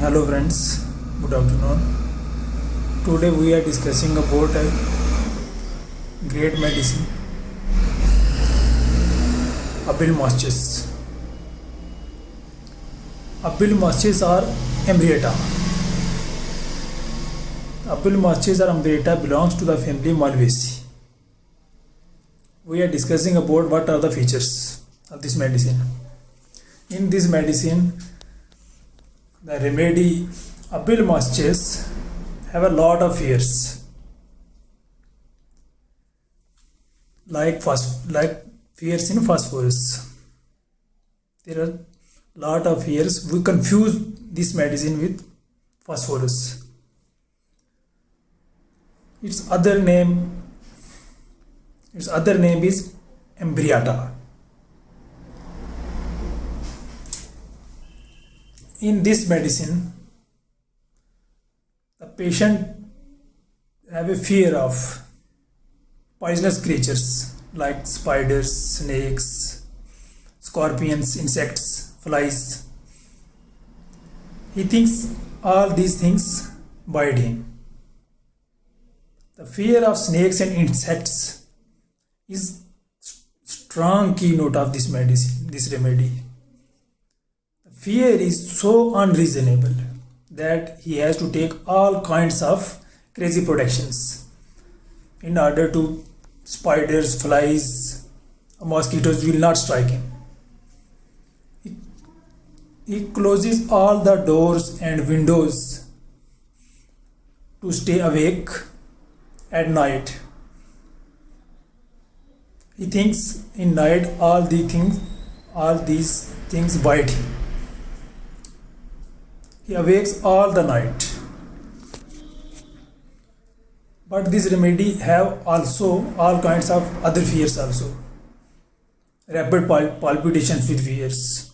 Hello friends, good afternoon. Today we are discussing about a great medicine, Abil moschus. Abil moschus or Ambryata. Abil moschus or Ambryata belongs to the family Malvaceae. We are discussing about what are the features of this medicine. In this medicine, the remedy Abil moschus have a lot of fears, like fears in phosphorus. There are lot of fears. We confuse this medicine with phosphorus. Its other name is Ambryata. In this medicine, the patient have a fear of poisonous creatures like spiders, snakes, scorpions, insects, flies. He thinks all these things bite him. The fear of snakes and insects is strong keynote of this medicine, this remedy. Fear is so unreasonable that he has to take all kinds of crazy protections in order to spiders, flies, mosquitoes will not strike him. He closes all the doors and windows to stay awake at night. He thinks in night all these things bite him. He awakes all the night. But this remedy have also all kinds of other fears also. Rapid palpitations with fears.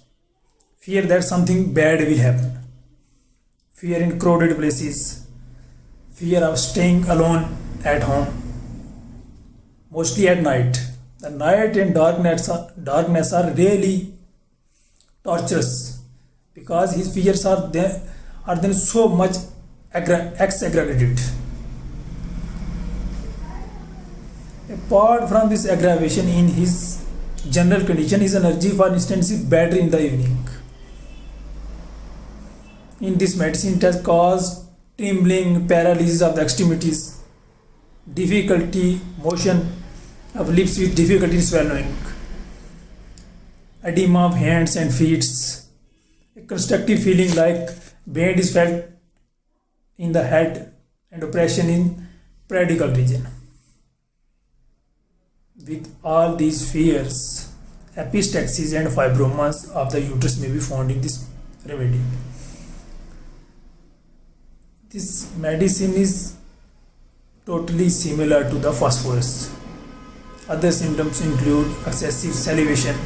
Fear that something bad will happen. Fear in crowded places. Fear of staying alone at home. Mostly at night. The night and darkness are really torturous, because his fears are then so much exaggerated. Apart from this aggravation in his general condition, his energy, for instance, is better in the evening. In this medicine, it has caused trembling, paralysis of the extremities, difficulty, motion of lips with difficulty in swallowing, edema of hands and feet, a constructive feeling like pain is felt in the head and oppression in pedicle region. With all these fears, epistaxis and fibromas of the uterus may be found in this remedy. This medicine is totally similar to the phosphorus. Other symptoms include excessive salivation,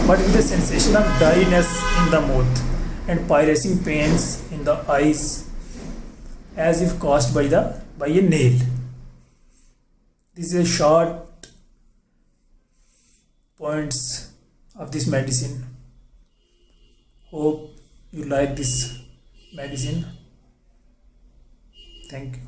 but with a sensation of dryness in the mouth and piercing pains in the eyes, as if caused by a nail. This is a short points of this medicine. Hope you like this medicine. Thank you.